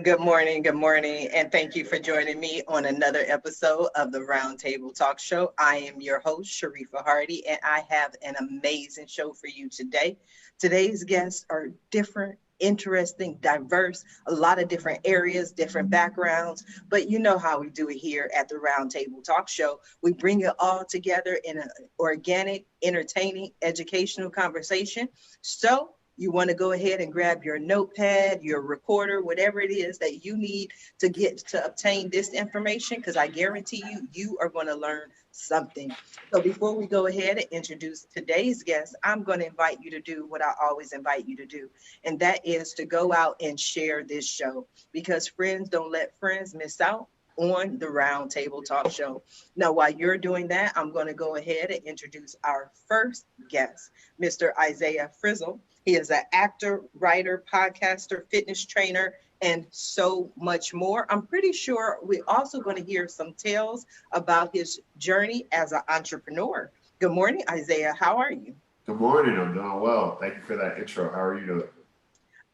Good morning, and thank you for joining me on another episode of the Roundtable Talk Show. I am your host, Sharifa Hardy, and I have an amazing show for you today. Today's guests are different, interesting, diverse, a lot of different areas, different backgrounds, but you know how we do it here at the Roundtable Talk Show. We bring it all together in an organic, entertaining, educational conversation. So, you want to go ahead and grab your notepad, your recorder, whatever it is that you need to get to obtain this information, because I guarantee you, you are going to learn something. So before we go ahead and introduce today's guest, I'm going to invite you to do what I always invite you to do, and that is to go out and share this show, because friends don't let friends miss out on the Roundtable Talk Show. Now, while you're doing that, I'm going to go ahead and introduce our first guest, Mr. Isaiah Frizzelle. He is an actor, writer, podcaster, fitness trainer, and so much more. I'm pretty sure we're also going to hear some tales about his journey as an entrepreneur. Good morning, Isaiah. How are you? Good morning. I'm doing well. Thank you for that intro. How are you doing?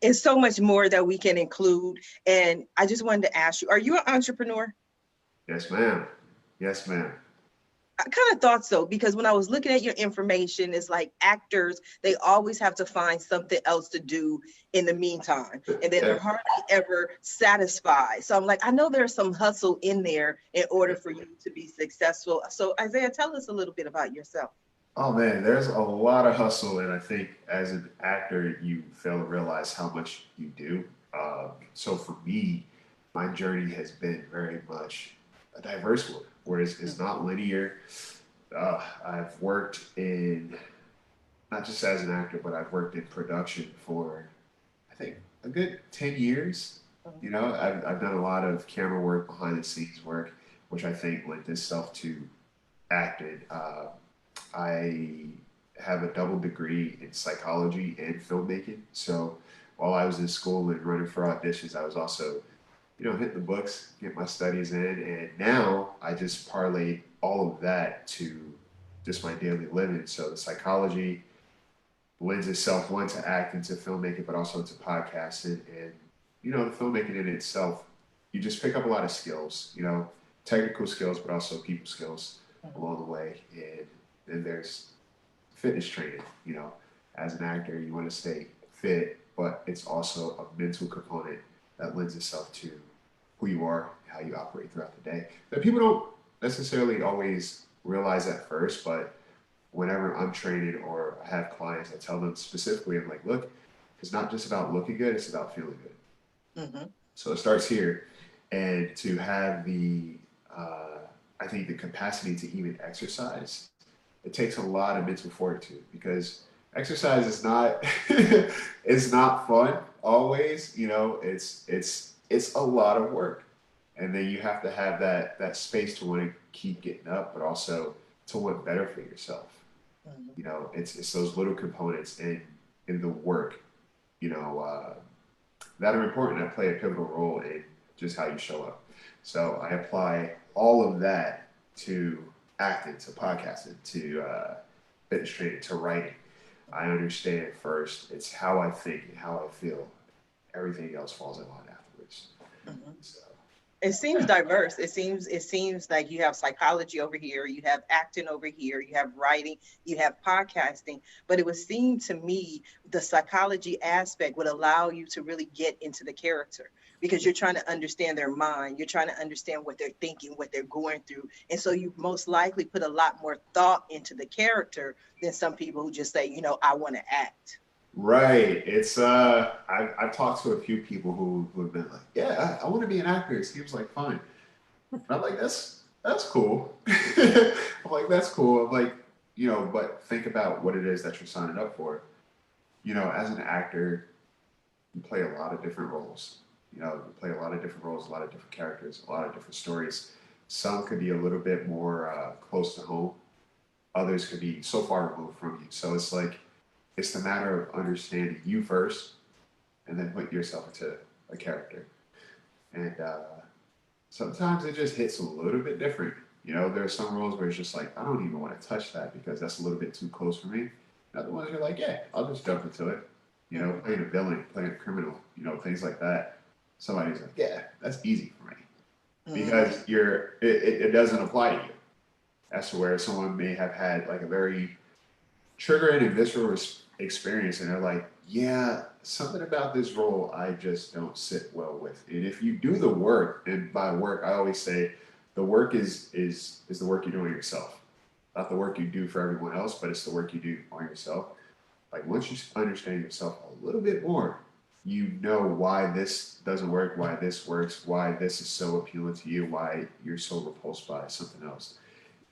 It's so much more that we can include. And I just wanted to ask you, are you an entrepreneur? Yes, ma'am. Yes, ma'am. I kind of thought so, because when I was looking at your information, it's like actors, they always have to find something else to do in the meantime. And then they're hardly ever satisfied. So I'm like, I know there's some hustle in there in order for you to be successful. So Isaiah, tell us a little bit about yourself. Oh man, there's a lot of hustle, and I think as an actor, you fail to realize how much you do. So for me, my journey has been very much a diverse one, where it's not linear. I've worked in, not just as an actor, but I've worked in production for, I think, a good 10 years. You know, I've done a lot of camera work, behind the scenes work, which I think lent itself to acting. I have a double degree in psychology and filmmaking. So while I was in school and running for auditions, I was also, hitting the books, get my studies in. And now I just parlay all of that to just my daily living. So the psychology lends itself, one, to acting, to filmmaking, but also to podcasting. And, the filmmaking in itself, you just pick up a lot of skills, technical skills, but also people skills along the way. And then there's fitness training. As an actor, you want to stay fit, but it's also a mental component that lends itself to who you are, how you operate throughout the day. That people don't necessarily always realize at first, but whenever I'm training or I have clients, I tell them specifically, I'm like, look, it's not just about looking good, it's about feeling good. So it starts here. And to have I think the capacity to even exercise, it takes a lot of mental fortitude, because exercise is not it's not fun always. It's a lot of work, and then you have to have that space to want to keep getting up, but also to want better for yourself. It's those little components in the work, that are important, that play a pivotal role in just how you show up. So I apply all of that to acting, to podcasting, to fitness training, to writing. I understand first, it's how I think and how I feel. Everything else falls in line afterwards. So, it seems diverse. It seems like you have psychology over here, you have acting over here, you have writing, you have podcasting. But it would seem to me the psychology aspect would allow you to really get into the character, because you're trying to understand their mind, you're trying to understand what they're thinking, what they're going through, and so you most likely put a lot more thought into the character than some people who just say, I want to act. right. It's I've talked to a few people who have been like, yeah, I want to be an actor. It seems like fun. And I'm like, that's cool. I'm like, that's cool. I'm like, but think about what it is that you're signing up for. As an actor, you play a lot of different roles. You play a lot of different roles, a lot of different characters, a lot of different stories. Some could be a little bit more close to home. Others could be so far removed from you. So it's like, it's the matter of understanding you first, and then put yourself into a character. And sometimes it just hits a little bit different. There are some roles where it's just like, I don't even want to touch that because that's a little bit too close for me. And other ones you're like, yeah, I'll just jump into it. Playing a villain, playing a criminal, things like that. somebody's like, yeah, that's easy for me. Mm-hmm. Because it doesn't apply to you. That's where someone may have had like a very triggering and visceral experience, and they're like, yeah, something about this role I just don't sit well with. And if you do the work, and by work I always say the work is the work you do on yourself, not the work you do for everyone else, but it's the work you do on yourself. Like once you understand yourself a little bit more, you know why this doesn't work, why this works, why this is so appealing to you, why you're so repulsed by something else.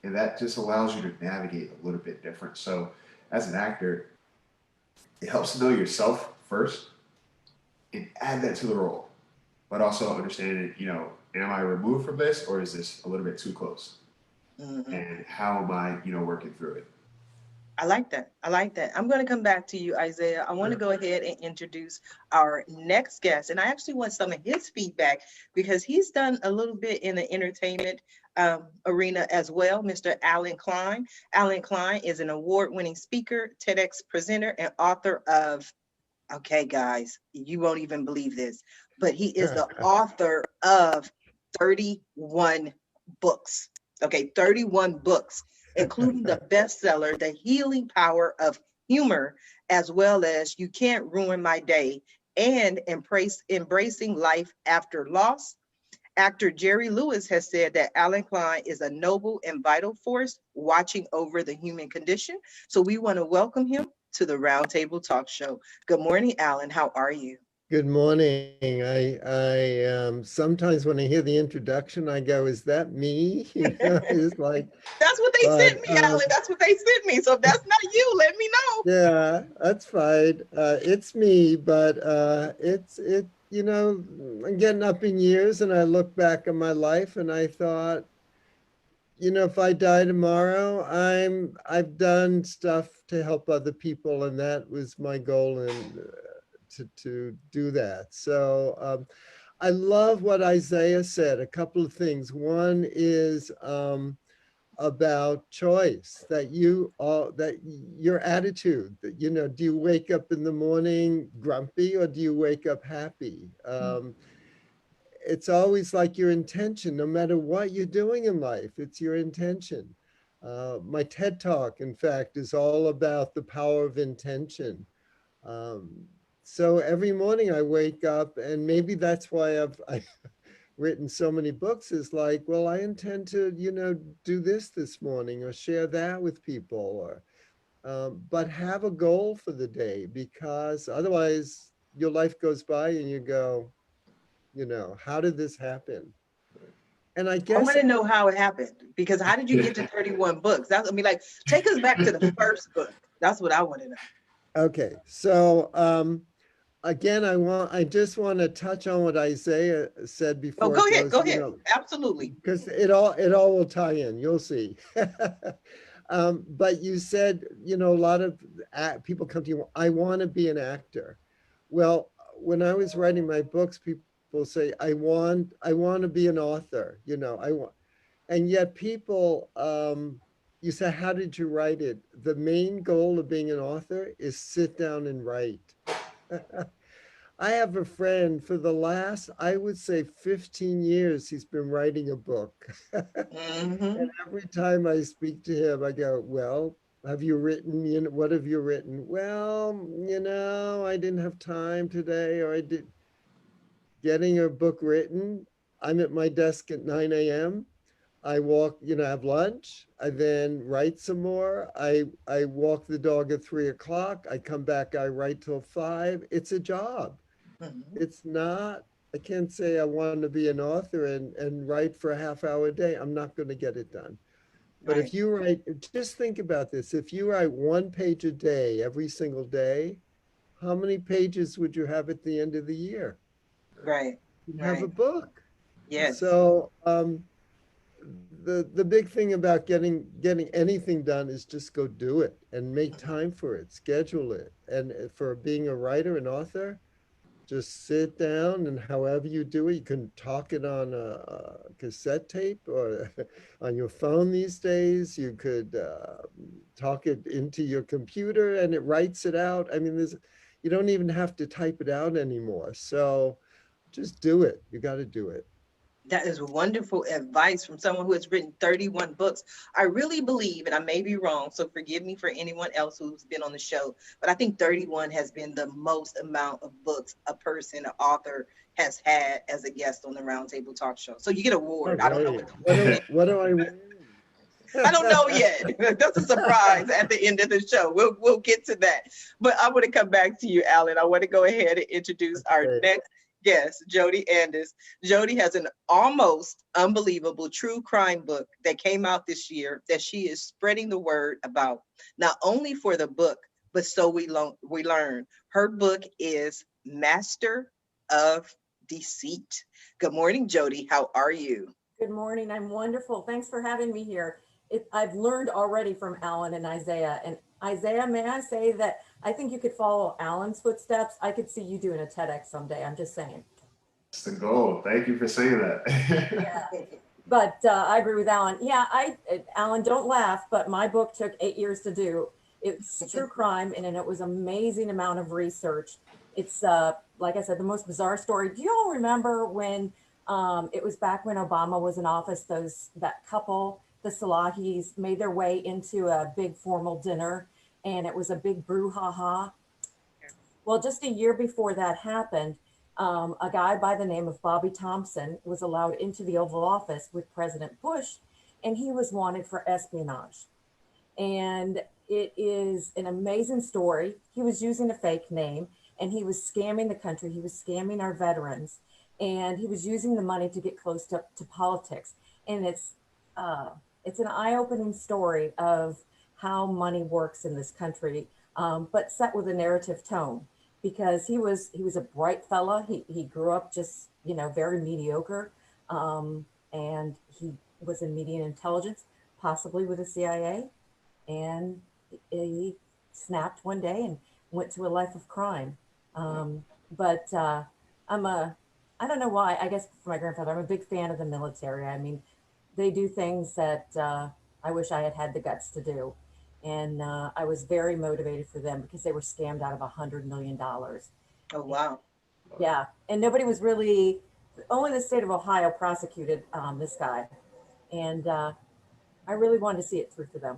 And that just allows you to navigate a little bit different. So as an actor, it helps to know yourself first and add that to the role, but also understanding, am I removed from this or is this a little bit too close? Mm-hmm. And how am I, working through it? I like that. I like that. I'm going to come back to you, Isaiah. I want to Sure. go ahead and introduce our next guest. And I actually want some of his feedback because he's done a little bit in the entertainment arena as well. Mr. Allen Klein. Allen Klein is an award-winning speaker, TEDx presenter, and author of, okay, guys, you won't even believe this, but he is the author of 31 books. Okay, 31 books, including the bestseller, The Healing Power of Humor, as well as You Can't Ruin My Day and Embracing Life After Loss. Actor Jerry Lewis has said that Allen Klein is a noble and vital force watching over the human condition. So we want to welcome him to the Roundtable Talk Show. Good morning, Allen. How are you? Good morning. I sometimes when I hear the introduction, I go, "Is that me?" It's like, That's what they but sent me, Allen. That's what they sent me. So if that's not you, let me know. yeah, that's fine. It's me, but I'm getting up in years, and I look back on my life, and I thought, if I die tomorrow, I've done stuff to help other people, and that was my goal, and to do that. So I love what Isaiah said. A couple of things. One is about choice, that your attitude, that do you wake up in the morning grumpy or do you wake up happy? It's always like your intention, no matter what you're doing in life, it's your intention. My TED Talk, in fact, is all about the power of intention. Um, so every morning I wake up, and maybe that's why I've written so many books, is like, well, I intend to, do this morning or share that with people, or but have a goal for the day, because otherwise your life goes by and you go, how did this happen? And I I want guess, to know how it happened because how did you get to 31 books? That's, I mean, like, take us back to the first book. That's what I want to know. okay, so again, I just want to touch on what Isaiah said Oh, before go it ahead. goes, Go ahead. Absolutely. because it all will tie in. You'll see. But you said, a lot of people come to you, I want to be an actor. Well, when I was writing my books, people say, I want to be an author. I want, and yet people, you say, how did you write it? The main goal of being an author is sit down and write. I have a friend for the last, I would say 15 years, he's been writing a book. Mm-hmm. And every time I speak to him, I go, well, have you written, what have you written? Well, I didn't have time today, or I did. Getting a book written, I'm at my desk at 9 a.m. I walk, have lunch. I then write some more. I walk the dog at 3 o'clock. I come back, I write till 5. It's a job. Mm-hmm. It's not, I can't say I want to be an author and write for a half hour a day. I'm not going to get it done. But Right. if you write, just think about this. If you write 1 page a day, every single day, how many pages would you have at the end of the year? Right. You'd have a Right. book. Yes. So the big thing about getting anything done is just go do it and make time for it, schedule it. And for being a writer and author, just sit down, and however you do it, you can talk it on a cassette tape or on your phone these days. You could talk it into your computer and it writes it out. I mean, you don't even have to type it out anymore. So just do it. You got to do it. That is wonderful advice from someone who has written 31 books. I really believe, and I may be wrong, so forgive me for anyone else who's been on the show, but I think 31 has been the most amount of books a person, an author, has had as a guest on the Roundtable Talk Show. So you get an award. Oh, I don't know great. what the What do I win? I don't know yet. That's a surprise at the end of the show. We'll get to that. But I want to come back to you, Allen. I want to go ahead and introduce our next guest, Jodi Andes. Jodi has an almost unbelievable true crime book that came out this year that she is spreading the word about, not only for the book, but so we learn. Her book is Master of Deceit. Good morning, Jodi. How are you? Good morning. I'm wonderful. Thanks for having me here. I've learned already from Allen and Isaiah. And Isaiah, may I say that I think you could follow Allen's footsteps. I could see you doing a TEDx someday. I'm just saying. That's the goal. Thank you for saying that. Yeah. But I agree with Allen. Yeah, Allen, don't laugh, but my book took 8 years to do. It's true crime, and it was an amazing amount of research. It's, like I said, the most bizarre story. Do you all remember when it was back when Obama was in office, that couple, the Salahis, made their way into a big formal dinner, and it was a big brouhaha? Well, just a year before that happened, a guy by the name of Bobby Thompson was allowed into the Oval Office with President Bush, and he was wanted for espionage. And it is an amazing story. He was using a fake name, and he was scamming the country. He was scamming our veterans, and he was using the money to get close to politics. And it's an eye-opening story of how money works in this country, but set with a narrative tone, because he was a bright fella. He grew up just, very mediocre, and he was in media intelligence, possibly with the CIA, and he snapped one day and went to a life of crime. But I don't know why, I guess for my grandfather, I'm a big fan of the military. I mean, they do things that I wish I had had the guts to do. And I was very motivated for them because they were scammed out of $100 million. Oh, wow. Yeah. And nobody was really, only the state of Ohio prosecuted this guy. And I really wanted to see it through for them.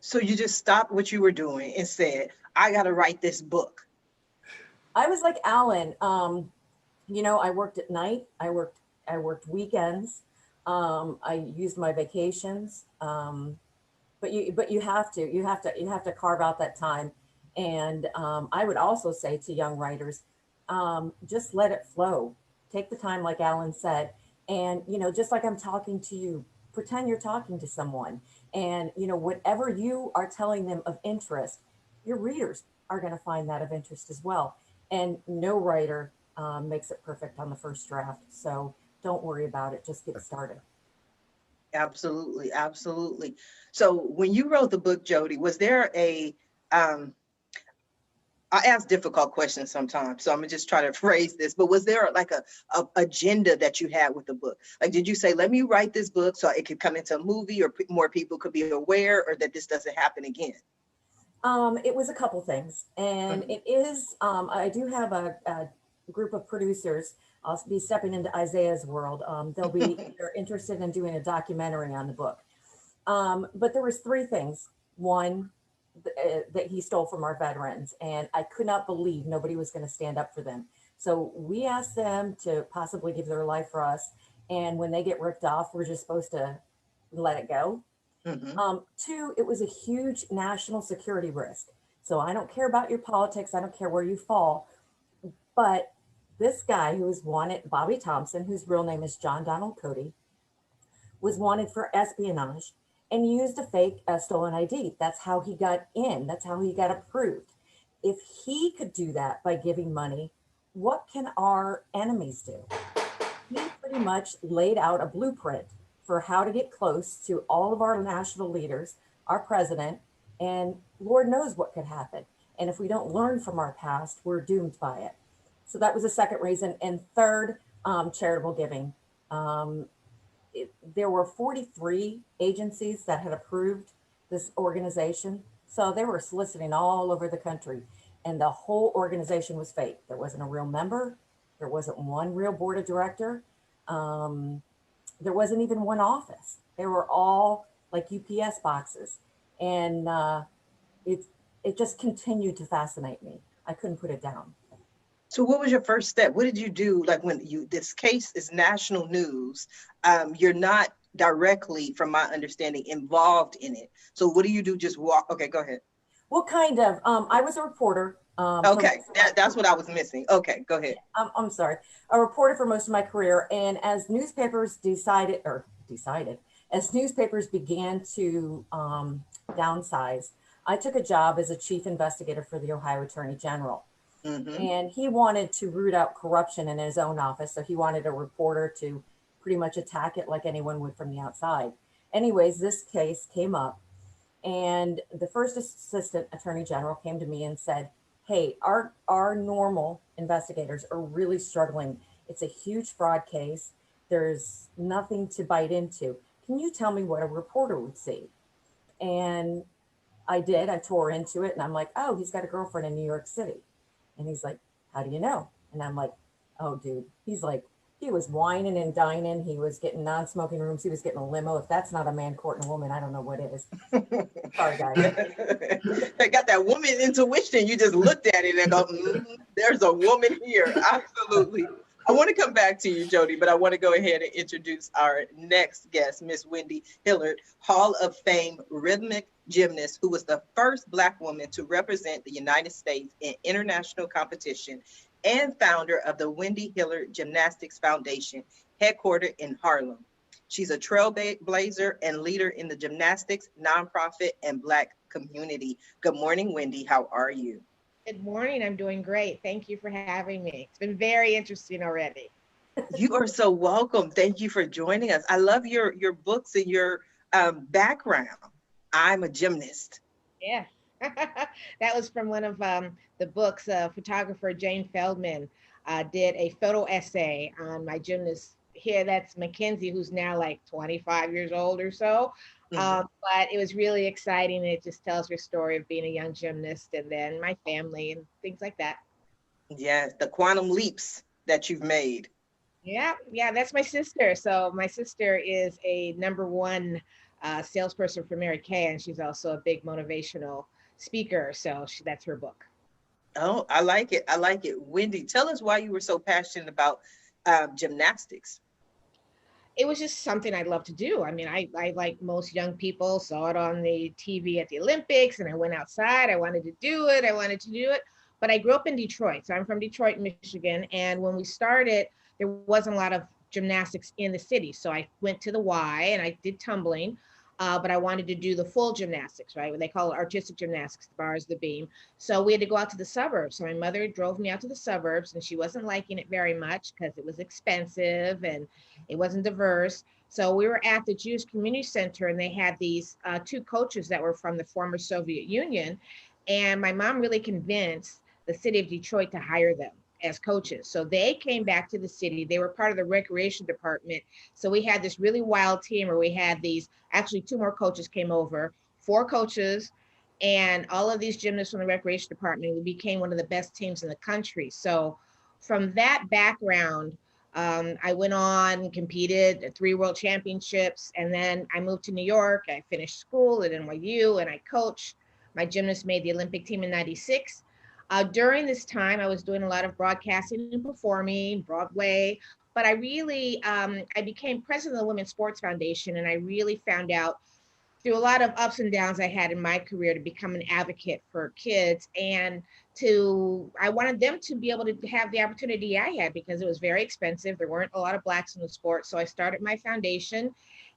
So you just stopped what you were doing and said, I got to write this book. I was like Allen. I worked at night. I worked weekends. I used my vacations. But you have to carve out that time. And I would also say to young writers, just let it flow. Take the time, like Allen said, and just like I'm talking to you, pretend you're talking to someone. And whatever you are telling them of interest, your readers are going to find that of interest as well. And no writer makes it perfect on the first draft. So don't worry about it. Just get started. Absolutely. Absolutely. So when you wrote the book, Jodi, was there I ask difficult questions sometimes, so I'm gonna just try to phrase this, but was there like a agenda that you had with the book? Like, did you say, let me write this book so it could come into a movie, or more people could be aware, or that this doesn't happen again? It was a couple things, and it is, I do have a group of producers. I'll be stepping into Isaiah's world. They're interested in doing a documentary on the book. But there was three things. One, that he stole from our veterans, and I could not believe nobody was going to stand up for them. So we asked them to possibly give their life for us, and when they get ripped off, we're just supposed to let it go. Mm-hmm. Two, it was a huge national security risk. So I don't care about your politics. I don't care where you fall. But this guy who was wanted, Bobby Thompson, whose real name is John Donald Cody, was wanted for espionage and used a fake stolen ID. That's how he got in. That's how he got approved. If he could do that by giving money, what can our enemies do? He pretty much laid out a blueprint for how to get close to all of our national leaders, our president, and Lord knows what could happen. And if we don't learn from our past, we're doomed by it. So that was the second reason. And third, charitable giving. There were 43 agencies that had approved this organization. So they were soliciting all over the country, and the whole organization was fake. There wasn't a real member. There wasn't one real board of director. There wasn't even one office. They were all like UPS boxes. And it just continued to fascinate me. I couldn't put it down. So what was your first step? What did you do? Like when this case is national news, you're not directly, from my understanding, involved in it. So what do you do? Just walk? Okay, go ahead. Well, kind of. I was a reporter. Okay, that's what I was missing. Okay, go ahead. I'm sorry. A reporter for most of my career. And as newspapers as newspapers began to downsize, I took a job as a chief investigator for the Ohio Attorney General. Mm-hmm. And he wanted to root out corruption in his own office. So he wanted a reporter to pretty much attack it like anyone would from the outside. Anyways, this case came up, and the first assistant attorney general came to me and said, hey, our normal investigators are really struggling. It's a huge fraud case. There's nothing to bite into. Can you tell me what a reporter would see? And I did. I tore into it, and I'm like, oh, he's got a girlfriend in New York City. And he's like, how do you know? And I'm like, oh, dude. He's like, he was whining and dining. He was getting non-smoking rooms. He was getting a limo. If that's not a man courting a woman, I don't know what is. Sorry, guys. They got that woman intuition. You just looked at it and go, there's a woman here. Absolutely. I want to come back to you, Jodi, but I want to go ahead and introduce our next guest, Miss Wendy Hillard, Hall of Fame rhythmic gymnast who was the first Black woman to represent the United States in international competition and founder of the Wendy Hillard Gymnastics Foundation, headquartered in Harlem. She's a trailblazer and leader in the gymnastics, nonprofit, and Black community. Good morning, Wendy. How are you? Good morning. I'm doing great. Thank you for having me. It's been very interesting already. You are so welcome. Thank you for joining us. I love your books and your background. I'm a gymnast. Yeah, that was from one of the books. Photographer Jane Feldman did a photo essay on my gymnast here. That's Mackenzie, who's now like 25 years old or so. But it was really exciting. It just tells her story of being a young gymnast and then my family and things like that. Yes, the quantum leaps that you've made. Yeah, that's my sister. So my sister is a #1 salesperson for Mary Kay, and she's also a big motivational speaker. So that's her book. Oh, I like it. I like it. Wendy, tell us why you were so passionate about gymnastics. It was just something I love to do. I mean, I like most young people, saw it on the TV at the Olympics, and I went outside. I wanted to do it. But I grew up in Detroit. So I'm from Detroit, Michigan. And when we started, there wasn't a lot of gymnastics in the city. So I went to the Y and I did tumbling, but I wanted to do the full gymnastics, right? What they call it artistic gymnastics, the bars, the beam. So we had to go out to the suburbs. So my mother drove me out to the suburbs, and she wasn't liking it very much because it was expensive and it wasn't diverse. So we were at the Jewish Community Center, and they had these 2 coaches that were from the former Soviet Union. And my mom really convinced the city of Detroit to hire them as coaches. So they came back to the city. They were part of the recreation department. So we had this really wild team where we had actually 2 more coaches came over, 4 coaches, and all of these gymnasts from the recreation department. We became one of the best teams in the country. So from that background, I went on and competed at 3 world championships. And then I moved to New York. I finished school at NYU and I coached. My gymnast made the Olympic team in '96. During this time, I was doing a lot of broadcasting and performing, Broadway, but I really, I became president of the Women's Sports Foundation, and I really found out through a lot of ups and downs I had in my career to become an advocate for kids, and I wanted them to be able to have the opportunity I had because it was very expensive. There weren't a lot of Blacks in the sport, so I started my foundation,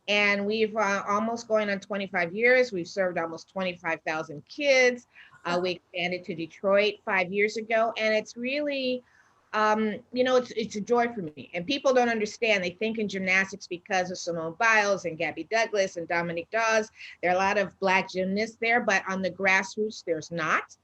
and we've almost going on 25 years. We've served almost 25,000 kids. We expanded to Detroit 5 years ago, and it's really, it's a joy for me. And people don't understand. They think in gymnastics because of Simone Biles and Gabby Douglas and Dominique Dawes, there are a lot of Black gymnasts there, but on the grassroots, there's not.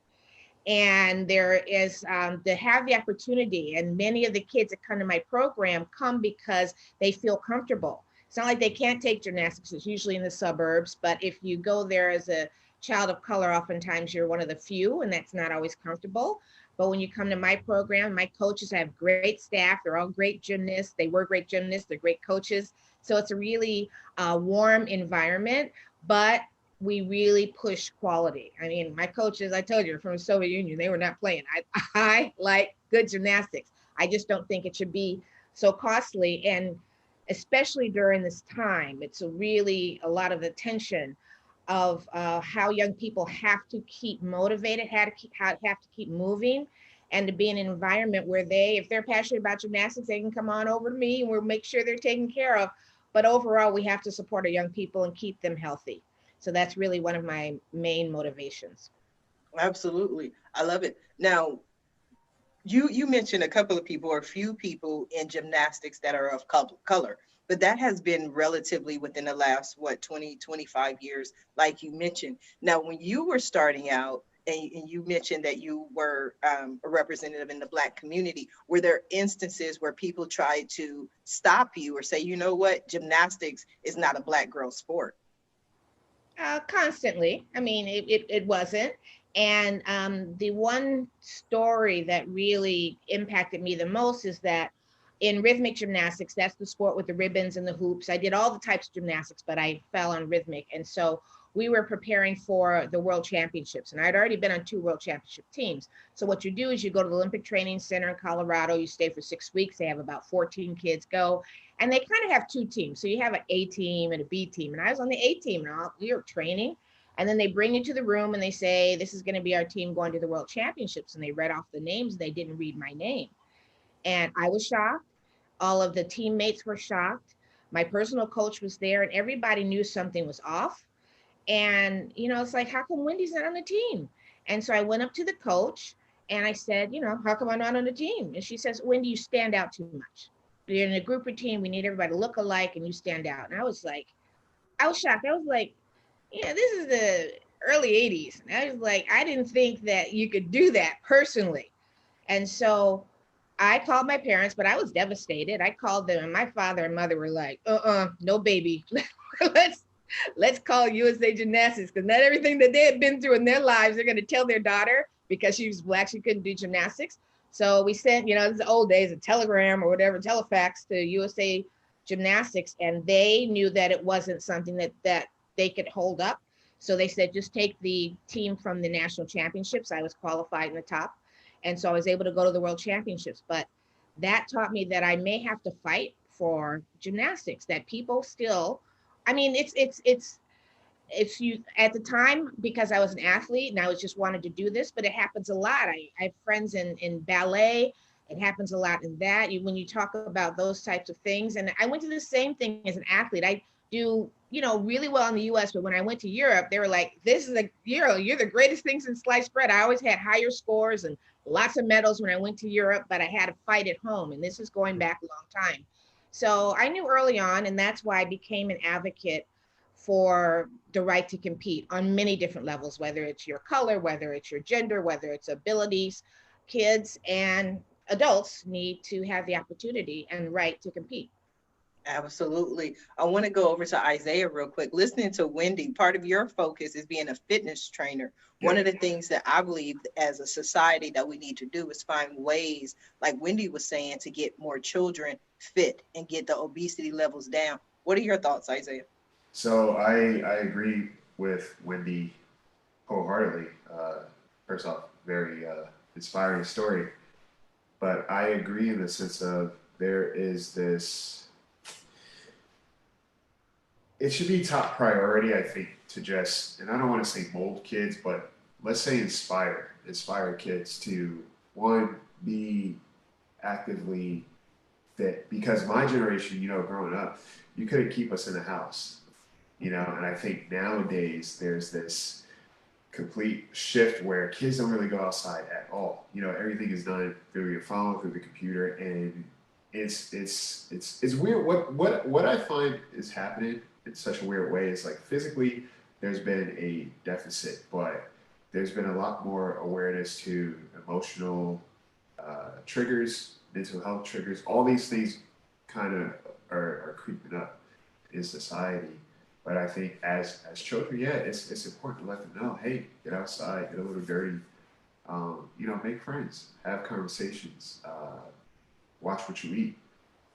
And there is, to have the opportunity, and many of the kids that come to my program come because they feel comfortable. It's not like they can't take gymnastics. It's usually in the suburbs, but if you go there as a child of color, oftentimes you're one of the few, and that's not always comfortable. But when you come to my program, my coaches have great staff. They're all great gymnasts. They were great gymnasts. They're great coaches. So it's a really warm environment, but we really push quality. I mean, my coaches, I told you, from the Soviet Union, they were not playing. I like good gymnastics. I just don't think it should be so costly. And especially during this time, it's really a lot of attention of how young people have to keep motivated, have to keep moving, and to be in an environment where if they're passionate about gymnastics, they can come on over to me and we'll make sure they're taken care of. But overall, we have to support our young people and keep them healthy. So that's really one of my main motivations. Absolutely. I love it. Now, you mentioned a couple of people or a few people in gymnastics that are of color, but that has been relatively within the last, 20, 25 years, like you mentioned. Now, when you were starting out, and you mentioned that you were a representative in the Black community, were there instances where people tried to stop you or say, you know what, gymnastics is not a Black girl sport? Constantly. I mean, it wasn't. And the one story that really impacted me the most is that in rhythmic gymnastics, that's the sport with the ribbons and the hoops. I did all the types of gymnastics, but I fell on rhythmic. And so we were preparing for the World Championships, and I'd already been on 2 World Championship teams. So what you do is you go to the Olympic Training Center in Colorado, you stay for 6 weeks. They have about 14 kids go, and they kind of have 2 teams. So you have an A team and a B team, and I was on the A team, and we were training. And then they bring you to the room and they say, this is going to be our team going to the World Championships. And they read off the names. They didn't read my name. And I was shocked. All of the teammates were shocked. My personal coach was there, and everybody knew something was off. And, it's like, how come Wendy's not on the team? And so I went up to the coach and I said, how come I'm not on the team? And she says, Wendy, you stand out too much. You're in a group routine. We need everybody to look alike and you stand out. And I was shocked. I was like, this is the early 80s. And I was like, I didn't think that you could do that personally. And so I called my parents, but I was devastated. I called them, and my father and mother were like, no, baby. Let's call USA Gymnastics, because not everything that they had been through in their lives, they're going to tell their daughter, because she was Black, she couldn't do gymnastics. So we sent, this is the old days, a telegram or whatever, telefax to USA Gymnastics, and they knew that it wasn't something that they could hold up. So they said, just take the team from the national championships. I was qualified in the top. And so I was able to go to the World Championships. But that taught me that I may have to fight for gymnastics, that people still, it's you at the time, because I was an athlete and I was just wanted to do this, but it happens a lot. I have friends in ballet. It happens a lot in that. When you talk about those types of things, and I went to the same thing as an athlete. I do, really well in the US, but when I went to Europe, they were like, this is you're the greatest thing since sliced bread. I always had higher scores and lots of medals when I went to Europe, but I had to fight at home. And this is going back a long time. So I knew early on, and that's why I became an advocate for the right to compete on many different levels, whether it's your color, whether it's your gender, whether it's abilities. Kids and adults need to have the opportunity and right to compete. Absolutely. I want to go over to Isaiah real quick. Listening to Wendy, part of your focus is being a fitness trainer. Yeah. One of the things that I believe as a society that we need to do is find ways, like Wendy was saying, to get more children fit and get the obesity levels down. What are your thoughts, Isaiah? So I agree with Wendy wholeheartedly. First off, very inspiring story. But I agree in the sense of there is this, it should be top priority, I think, to just, and I don't want to say mold kids, but let's say inspire kids to, one, be actively fit. Because my generation, growing up, you couldn't keep us in the house, and I think nowadays there's this complete shift where kids don't really go outside at all. Everything is done through your phone, through the computer, and it's weird. What I find is happening in such a weird way is, like, physically there's been a deficit, but there's been a lot more awareness to emotional triggers, mental health triggers. All these things kind of are creeping up in society. But I think as children, yeah, it's important to let them know, hey, get outside, get a little dirty, you know, make friends, have conversations, watch what you eat,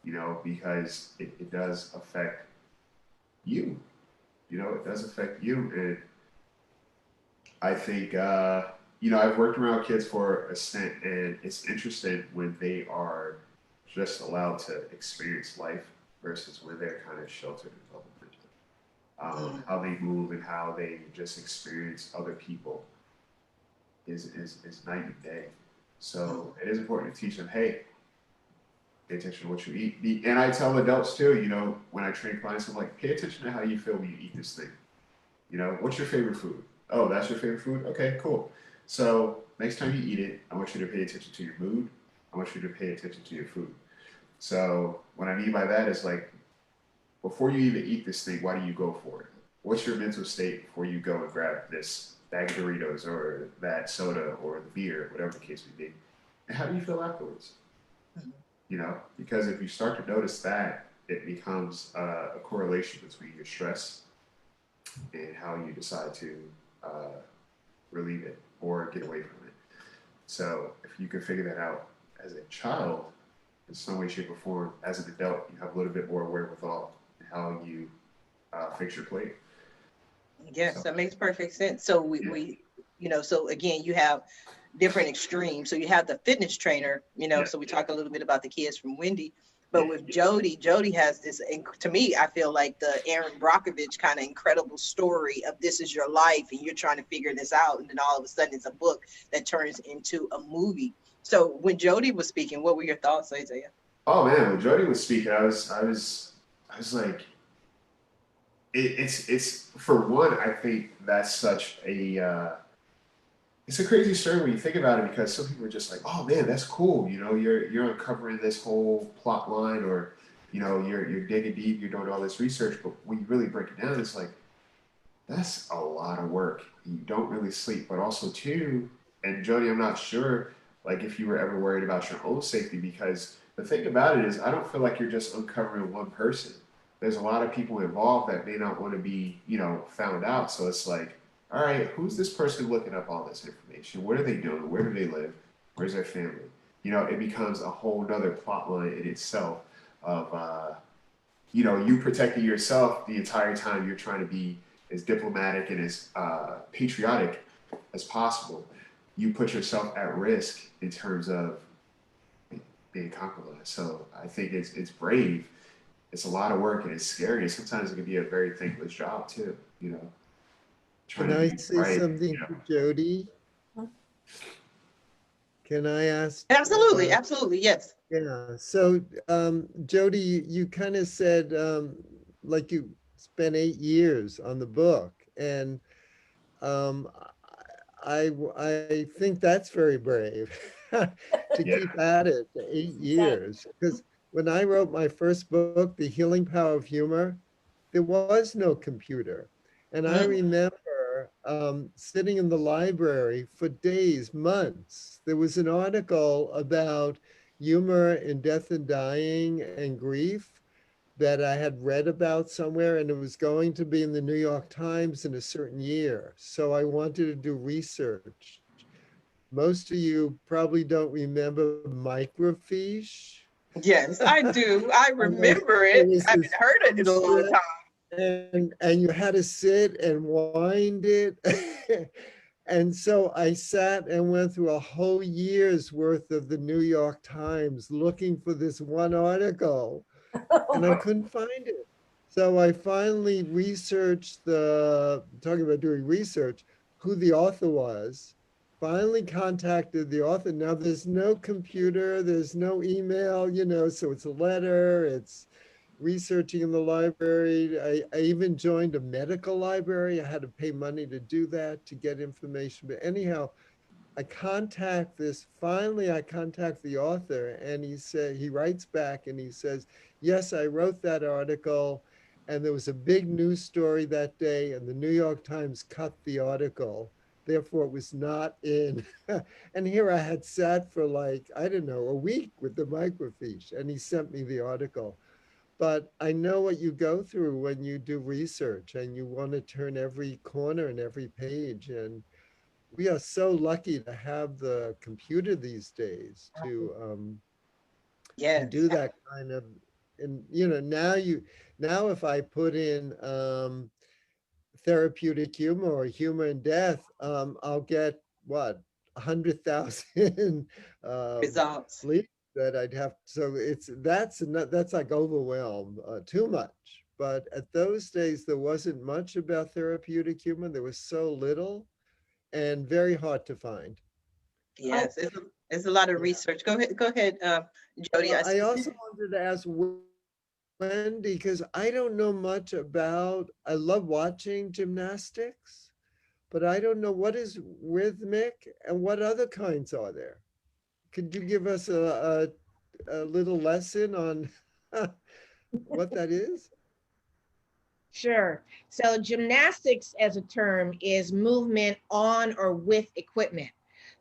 you know, because it does affect you. You know, it does affect you. And I think, you know, I've worked around kids for a stint, and it's interesting when they are just allowed to experience life versus when they're kind of sheltered and bubbled into how they move and how they just experience other people is night and day. So it is important to teach them, hey, pay attention to what you eat. And I tell adults too, you know, when I train clients, I'm like, pay attention to how you feel when you eat this thing. You know, what's your favorite food? Oh, that's your favorite food? Okay, cool. So next time you eat it, I want you to pay attention to your mood. I want you to pay attention to your food. So what I mean by that is like, before you even eat this thing, why do you go for it? What's your mental state before you go and grab this bag of Doritos or that soda or the beer, whatever the case may be? And how do you feel afterwards? You know, because if you start to notice that, it becomes a correlation between your stress and how you decide to relieve it or get away from it. So if you can figure that out as a child, in some way, shape, or form, as an adult, you have a little bit more wherewithal in how you fix your plate. Yes, So, that makes perfect sense. So we, you know, so again, you have different extremes. So you have the fitness trainer, you know, yeah, so we talked a little bit about the kids from Wendy, yeah, but with Jodi has this, to me, I feel like the Aaron Brockovich kind of incredible story of this is your life and you're trying to figure this out. And then all of a sudden it's a book that turns into a movie. So when Jodi was speaking, what were your thoughts, Isaiah? oh man, when Jodi was speaking, I was like, it's for one, I think that's such a it's a crazy story when you think about it because some people are just like, oh man, that's cool. You know, you're uncovering this whole plot line, or you know, you're digging deep, you're doing all this research. But when you really break it down, it's like that's a lot of work. You don't really sleep, but also too. And Jodi, I'm not sure like if you were ever worried about your own safety because the thing about it is I don't feel like you're just uncovering one person. There's a lot of people involved that may not want to be, you know, found out. So it's like, all right, who's this person looking up all this information? What are they doing? Where do they live? Where's their family? You know, it becomes a whole nother plot line in itself of, you know, you protecting yourself the entire time you're trying to be as diplomatic and as patriotic as possible. You put yourself at risk in terms of being compromised. So I think it's brave. It's a lot of work and it's scary. And sometimes it can be a very thankless job too. You know, trying Can to I be say right. something You know, to Jodi? Can I ask? Absolutely, Uh, absolutely, yes. yeah. So, Jodi, you kind of said like you spent 8 years on the book, and um, I think that's very brave to yeah, keep at it for 8 years. Because when I wrote my first book, The Healing Power of Humor, there was no computer. And I Mm, remember sitting in the library for days, months. There was an article about humor in death and dying and grief that I had read about somewhere, and it was going to be in the New York Times in a certain year. So I wanted to do research. Most of you probably don't remember microfiche. yes, I do. I It remember it. was I haven't this heard it in a long strip, time. and you had to sit and wind it. And so I sat and went through a whole year's worth of the New York Times looking for this one article, and I couldn't find it. So I finally researched talking about doing research, who the author was, finally contacted the author. Now there's no computer, there's no email, you know, so it's a letter, it's researching in the library. I even joined a medical library. I had to pay money to do that to get information. But anyhow, finally I contact the author, and he writes back and he says, yes, I wrote that article, and there was a big news story that day, and the New York Times cut the article. Therefore, it was not in. And here I had sat for like, I don't know, a week with the microfiche, and he sent me the article. but I know what you go through when you do research and you want to turn every corner and every page. And we are so lucky to have the computer these days to Yes. do that kind of, and now if I put in therapeutic humor or humor and death, I'll get what, 100,000 Results. leads that I'd have. So that's like overwhelm, too much. But at those days, there wasn't much about therapeutic humor. There was so little and very hard to find. Yes, it's a lot of Yeah. research. Go ahead, Jodi. Well, I also wanted to ask Wendy, because I don't know much about, I love watching gymnastics, but I don't know what is rhythmic and what other kinds are there. Could you give us a little lesson on what that is? Sure. So gymnastics as a term is movement on or with equipment.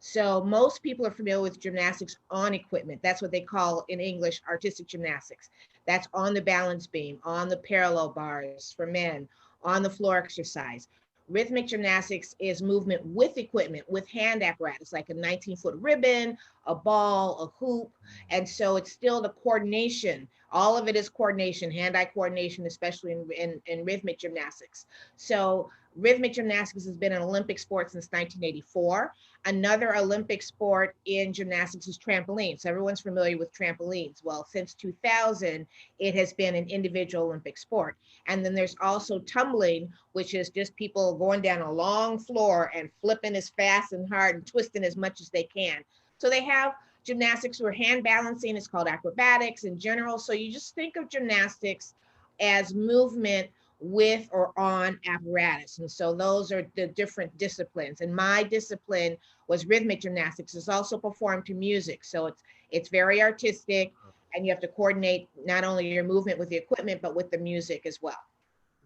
So most people are familiar with gymnastics on equipment. That's what they call in English artistic gymnastics. That's on the balance beam, on the parallel bars for men, on the floor exercise. Rhythmic gymnastics is movement with equipment, with hand apparatus, like a 19-foot ribbon, a ball, a hoop. And so it's still the coordination. All of it is coordination, hand-eye coordination, especially in rhythmic gymnastics. So rhythmic gymnastics has been an Olympic sport since 1984. Another Olympic sport in gymnastics is trampoline. So everyone's familiar with trampolines. Well, since 2000, it has been an individual Olympic sport. And then there's also tumbling, which is just people going down a long floor and flipping as fast and hard and twisting as much as they can. So they have gymnastics where hand balancing is called acrobatics in general. So you just think of gymnastics as movement with or on apparatus. And so those are the different disciplines. And my discipline was rhythmic gymnastics. It's also performed to music. So it's very artistic, and you have to coordinate not only your movement with the equipment, but with the music as well.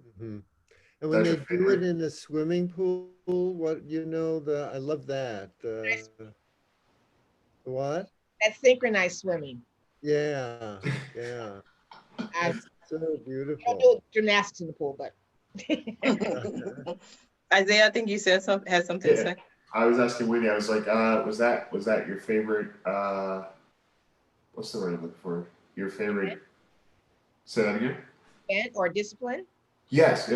Mm-hmm. And when they do it in a swimming pool, I love that. What? That's synchronized swimming. Yeah, yeah. That's so I don't beautiful. do gymnastics in the pool, but. Isaiah, I think you had something to say. I was asking Wendy, I was like, was that your favorite, what's the word I'm looking for? Your favorite, say that again? Or discipline? Yes.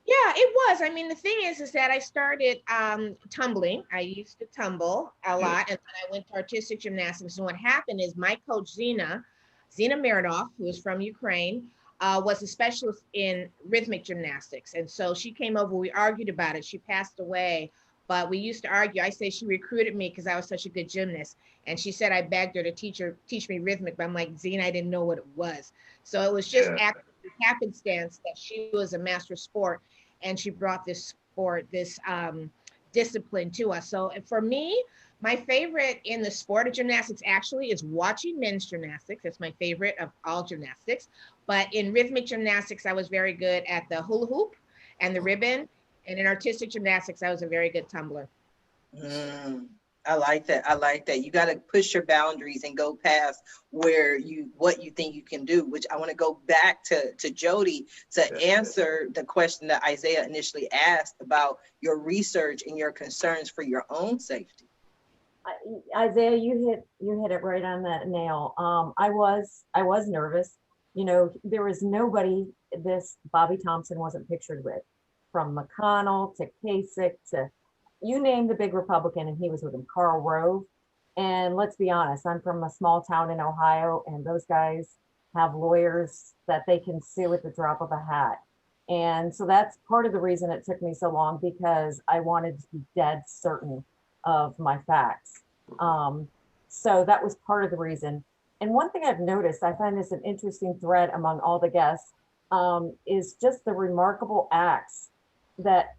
Yeah, it was. I mean, the thing is that I started tumbling. I used to tumble a lot, and then I went to artistic gymnastics. And what happened is my coach, Zina Mironov, who is from Ukraine, was a specialist in rhythmic gymnastics. And so she came over, we argued about it. She passed away, but we used to argue. I say she recruited me because I was such a good gymnast. And she said I begged her to teach me rhythmic, but I'm like, Zina, I didn't know what it was. So it was just happenstance that she was a master of sport, and she brought this sport, this discipline to us. So for me, my favorite in the sport of gymnastics actually is watching men's gymnastics. It's my favorite of all gymnastics. But in rhythmic gymnastics, I was very good at the hula hoop and the ribbon. And in artistic gymnastics, I was a very good tumbler. I like that. You got to push your boundaries and go past what you think you can do, which I want to go back to Jodi to answer the question that Isaiah initially asked about your research and your concerns for your own safety. Isaiah, you hit it right on the nail. I was nervous. There was nobody this Bobby Thompson wasn't pictured with, from McConnell to Kasich to you name the big Republican, and he was with him, Karl Rove. And let's be honest, I'm from a small town in Ohio, and those guys have lawyers that they can sue at the drop of a hat. And so that's part of the reason it took me so long, because I wanted to be dead certain of my facts. So that was part of the reason. And one thing I've noticed, I find this an interesting thread among all the guests, is just the remarkable acts that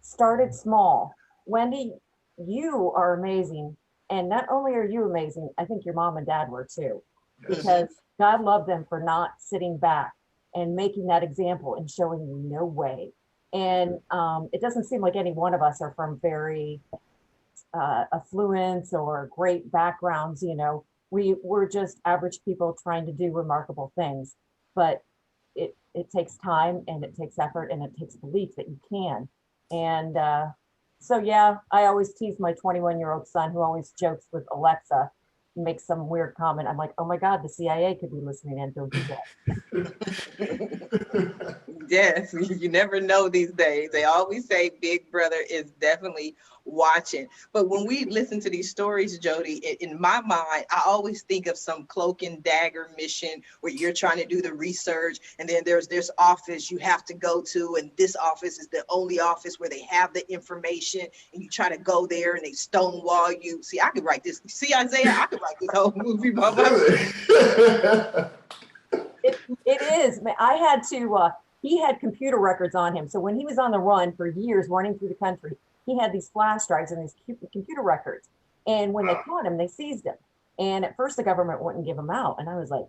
started small. Wendy, you are amazing. And not only are you amazing, I think your mom and dad were too, because God loved them for not sitting back and making that example and showing you no way. And it doesn't seem like any one of us are from very affluent or great backgrounds, we're just average people trying to do remarkable things, but it takes time and it takes effort and it takes belief that you can. And so, yeah, I always tease my 21-year-old son who always jokes with Alexa, makes some weird comment. I'm like, oh my God, the CIA could be listening in, don't do that. Yes, you never know these days. They always say Big Brother is definitely watching. But when we listen to these stories, Jodi, in my mind, I always think of some cloak and dagger mission where you're trying to do the research, and then there's this office you have to go to, and this office is the only office where they have the information, and you try to go there and they stonewall you. See, I could write this. See, Isaiah, I could write this whole movie by myself. It is. I had to, he had computer records on him. So when he was on the run for years, running through the country, he had these flash drives and these computer records. And when they caught him, they seized him. And at first the government wouldn't give him out. And I was like,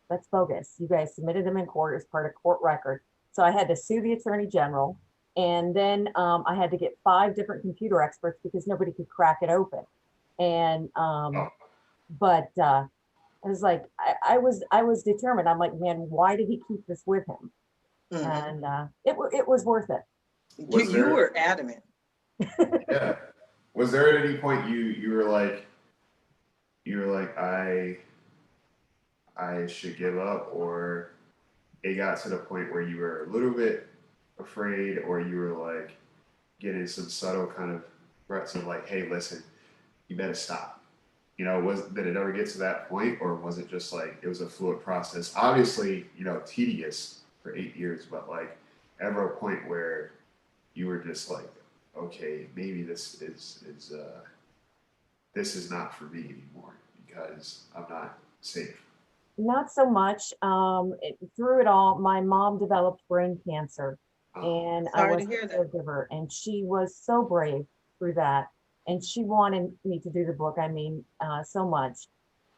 that's bogus. You guys submitted them in court as part of court record. So I had to sue the attorney general. And then I had to get 5 different computer experts because nobody could crack it open. And, but I was like, I was determined. I'm like, man, why did he keep this with him? Mm-hmm. And it was worth it. You were adamant. Yeah. Was there at any point you were like I should give up, or it got to the point where you were a little bit afraid, or you were like getting some subtle kind of threats of like, hey, listen, you better stop? You know, did it ever get to that point, or was it just like it was a fluid process? Obviously, you know, tedious for 8 years, but like ever a point where you were just like, okay, maybe this is not for me anymore because I'm not safe. Not so much. Through it all, my mom developed brain cancer, and I was a caregiver, and she was so brave through that. And she wanted me to do the book, so much.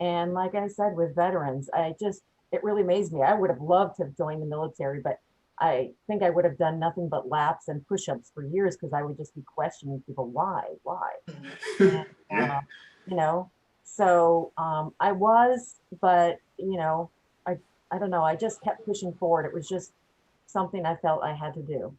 And like I said, with veterans, it really amazed me. I would have loved to have joined the military, but I think I would have done nothing but laps and push-ups for years because I would just be questioning people, why? And, you know, so I was, but, you know, I don't know. I just kept pushing forward. It was just something I felt I had to do.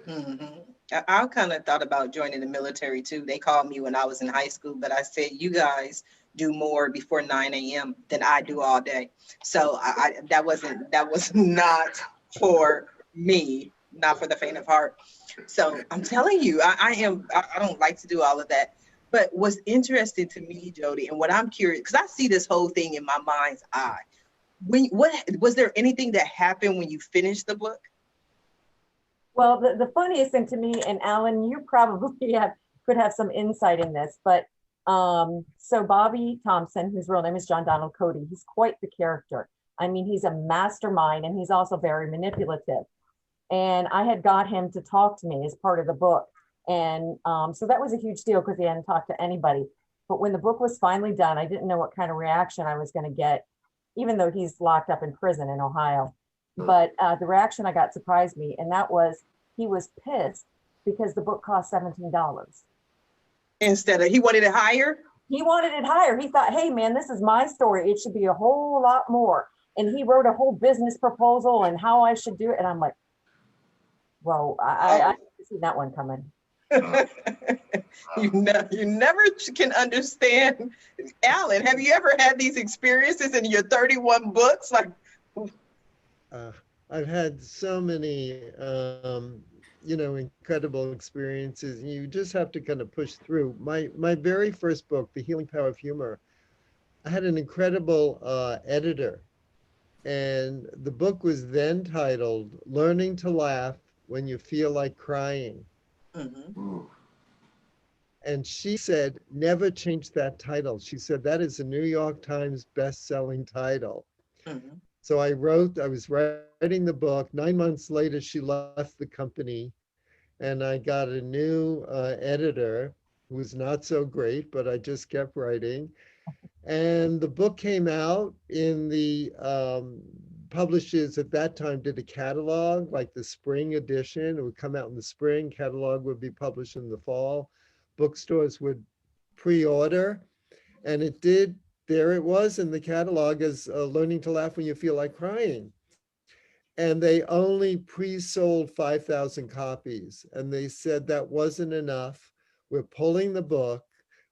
Mm-hmm. I kind of thought about joining the military too. They called me when I was in high school, but I said, you guys do more before 9 a.m. than I do all day. So that was not for me, not for the faint of heart. So I'm telling you, I don't like to do all of that. But what's interesting to me, Jodi, and what I'm curious, because I see this whole thing in my mind's eye. What was there anything that happened when you finished the book? Well, the funniest thing to me, and Alan, you probably could have some insight in this, but so Bobby Thompson, whose real name is John Donald Cody, he's quite the character. I mean, he's a mastermind, and he's also very manipulative. And I had got him to talk to me as part of the book. And so that was a huge deal because he hadn't talked to anybody. But when the book was finally done, I didn't know what kind of reaction I was going to get, even though he's locked up in prison in Ohio. But the reaction I got surprised me, and that was he was pissed because the book cost $17. Instead of, he wanted it higher? He wanted it higher. He thought, hey, man, this is my story. It should be a whole lot more. And he wrote a whole business proposal and how I should do it. And I'm like, whoa, I didn't see that one coming. You never can understand. Alan, have you ever had these experiences in your 31 books? Like, I've had so many, incredible experiences. You just have to kind of push through. My very first book, The Healing Power of Humor, I had an incredible editor. And the book was then titled Learning to Laugh When You Feel Like Crying. Mm-hmm. And she said, never change that title. She said, that is a New York Times best-selling title. Mm-hmm. So I was writing the book. 9 months later, she left the company, and I got a new editor who was not so great, but I just kept writing. And the book came out in the publishers at that time did a catalog, like the spring edition. It would come out in the spring. Catalog would be published in the fall. Bookstores would pre-order, and it did there it was in the catalog as Learning to Laugh When You Feel Like Crying. And they only pre-sold 5,000 copies. And they said that wasn't enough. We're pulling the book.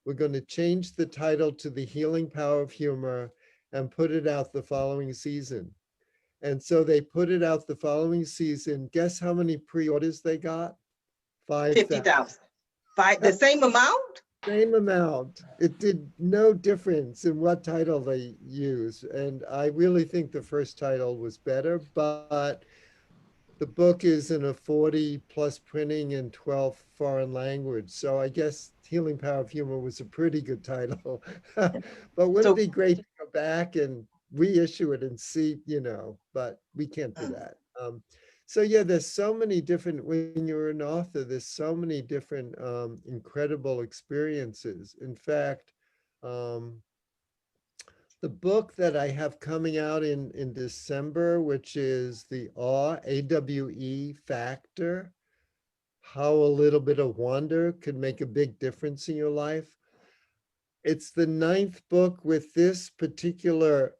We're going to change the title to The Healing Power of Humor and put it out the following season. And so they put it out the following season. Guess how many pre-orders they got? 5,000. 50,000. The same amount? Same amount. It did no difference in what title they used. And I really think the first title was better, but the book is in a 40 plus printing in 12 foreign language. So I guess Healing Power of Humor was a pretty good title. But wouldn't it be great to go back and reissue it and see, but we can't do that. So yeah, there's so many different, when you're an author, there's so many different incredible experiences. In fact, the book that I have coming out in December, which is the AWE Factor, How a Little Bit of Wonder Could Make a Big Difference in Your Life. It's the 9th book with this particular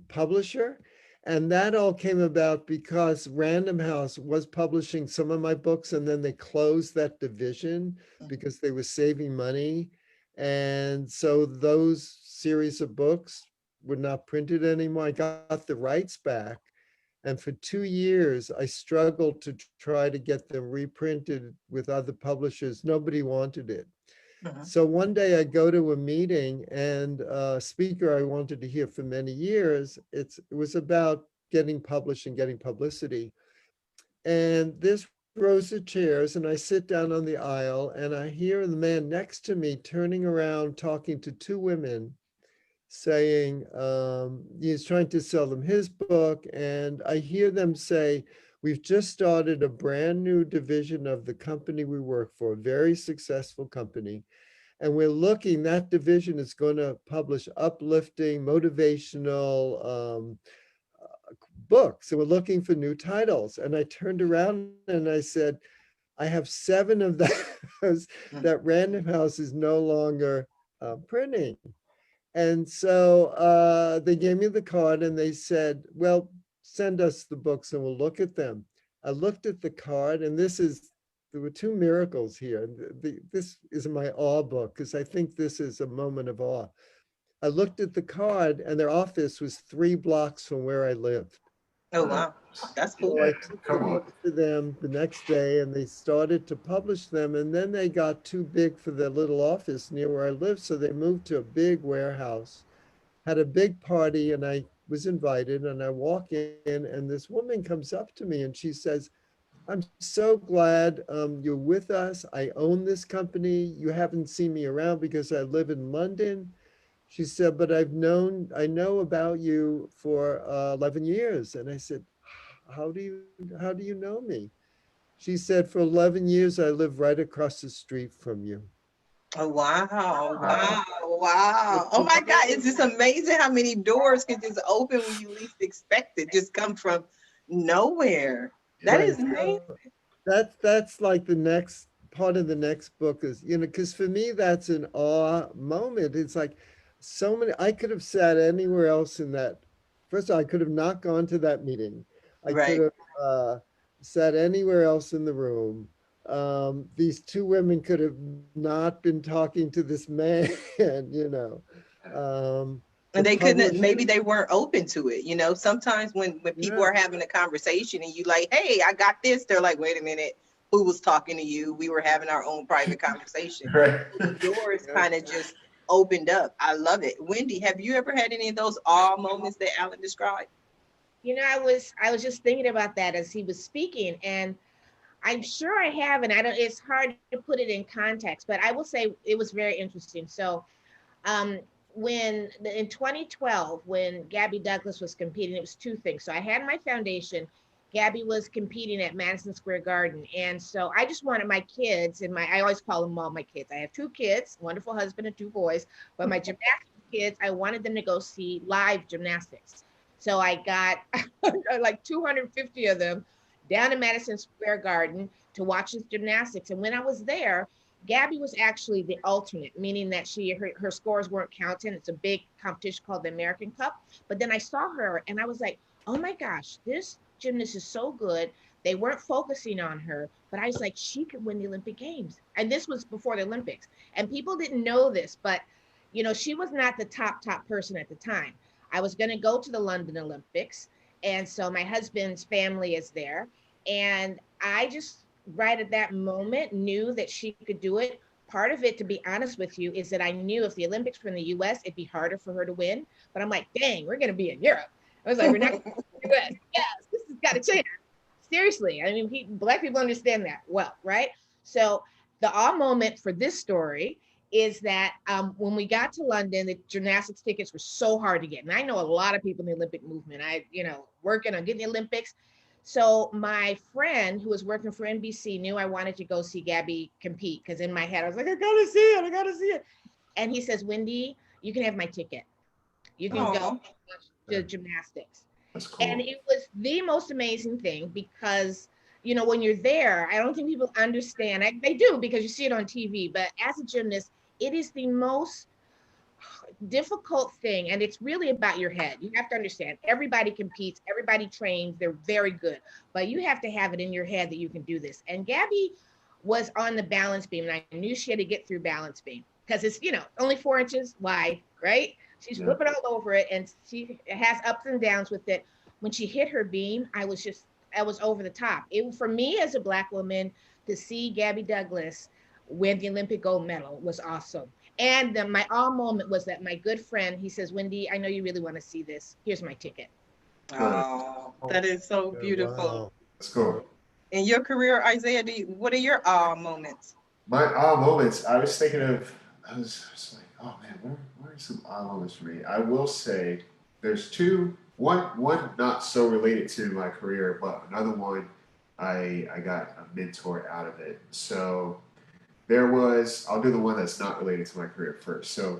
publisher. And that all came about because Random House was publishing some of my books, and then they closed that division because they were saving money. And so those series of books were not printed anymore. I got the rights back. And for 2 years, I struggled to try to get them reprinted with other publishers. Nobody wanted it. So one day I go to a meeting, and a speaker I wanted to hear for many years, it was about getting published and getting publicity. And there's rows of chairs, and I sit down on the aisle, and I hear the man next to me turning around, talking to 2 women, saying he's trying to sell them his book. And I hear them say, "We've just started a brand new division of the company we work for, a very successful company. And we're looking, that division is going to publish uplifting, motivational books. And we're looking for new titles." And I turned around and I said, "I have 7 of those that Random House is no longer printing." And so they gave me the card and they said, "Well, send us the books and we'll look at them." I looked at the card, and there were 2 miracles here. This is my awe book, because I think this is a moment of awe. I looked at the card, and their office was 3 blocks from where I lived. Oh, wow. That's cool. So I took the book to them the next day, and they started to publish them. And then they got too big for their little office near where I lived. So they moved to a big warehouse, had a big party, and I was invited. And I walk in, and this woman comes up to me and she says, "I'm so glad you're with us. I own this company. You haven't seen me around because I live in London." She said, "But I know about you for 11 years. And I said, how do you know me?" She said, "For 11 years, I live right across the street from you." Oh, wow. Wow. Wow. Oh my God. It's just amazing how many doors can just open when you least expect it. Just come from nowhere. That is amazing. That's like the next part of the next book is, because for me, that's an awe moment. It's like so many, I could have sat anywhere else in that. First of all, I could have not gone to that meeting. I could have sat anywhere else in the room. These 2 women could have not been talking to this man, And they couldn't, maybe they weren't open to it. Sometimes when people are having a conversation and you like, "Hey, I got this," they're like, "Wait a minute, who was talking to you? We were having our own private conversation." The doors kind of just opened up. I love it. Wendy, have you ever had any of those awe moments that Allen described? I was just thinking about that as he was speaking, and I'm sure I have, and it's hard to put it in context, but I will say it was very interesting. So when in 2012, when Gabby Douglas was competing, it was 2 things. So I had my foundation. Gabby was competing at Madison Square Garden. And so I just wanted my kids, and I always call them all my kids. I have 2 kids, wonderful husband and 2 boys, but my gymnastics kids, I wanted them to go see live gymnastics. So I got like 250 of them down in Madison Square Garden to watch this gymnastics. And when I was there, Gabby was actually the alternate, meaning that her scores weren't counted. It's a big competition called the American Cup. But then I saw her and I was like, oh my gosh, this gymnast is so good. They weren't focusing on her, but I was like, she could win the Olympic Games. And this was before the Olympics. And people didn't know this, but she was not the top person at the time. I was going to go to the London Olympics. And so my husband's family is there. And I just, right at that moment, knew that she could do it. Part of it, to be honest with you, is that I knew if the Olympics were in the US, it'd be harder for her to win. But I'm like, dang, we're going to be in Europe. I was like, we're not going to be in the US. Yes, this has got to change. Seriously. I mean, Black people understand that well, right? So the awe moment for this story is that when we got to London, the gymnastics tickets were so hard to get. And I know a lot of people in the Olympic movement. Working on getting the Olympics. So my friend who was working for NBC knew I wanted to go see Gabby compete, because in my head, I was like, I gotta see it. And he says, Wendy, you can have my ticket. You can go to gymnastics. That's cool. And it was the most amazing thing because, when you're there, I don't think people understand. They do because you see it on TV, but as a gymnast, it is the most difficult thing, and it's really about your head. You have to understand, everybody competes, everybody trains, they're very good, but you have to have it in your head that you can do this. And Gabby was on the balance beam, and I knew she had to get through balance beam because it's only 4 inches wide, right? She's flipping all over it, and she has ups and downs with it. When she hit her beam, I was over the top. For me as a Black woman to see Gabby Douglas win the Olympic gold medal was awesome. And my awe moment was that my good friend, he says, Wendy, I know you really want to see this. Here's my ticket. Oh, that is so beautiful. Wow. Let's go. In your career, Isaiah, what are your awe moments? My awe moments, I was thinking of, I was like, oh man, where are some awe moments for me? I will say there's two, one not so related to my career, but another one, I got a mentor out of it. So I'll do the one that's not related to my career first. So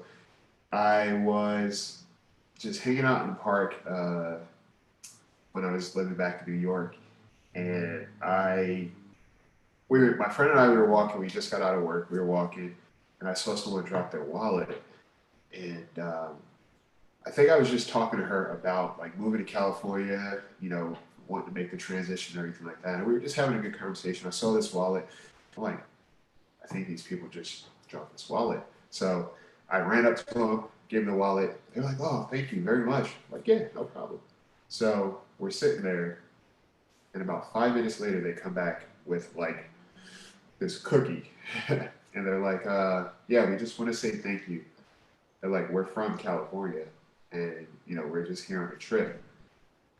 I was just hanging out in the park when I was living back in New York. And my friend and I, we were walking, we just got out of work, we were walking, and I saw someone drop their wallet. And I think I was just talking to her about like moving to California, wanting to make the transition and everything like that. And we were just having a good conversation. I saw this wallet. I'm like, I think these people just dropped this wallet. So I ran up to them, gave them the wallet. They're like, oh, thank you very much. I'm like, yeah, no problem. So we're sitting there, and about 5 minutes later, they come back with like this cookie. And they're like, yeah, we just want to say thank you. They're like, we're from California, and we're just here on a trip.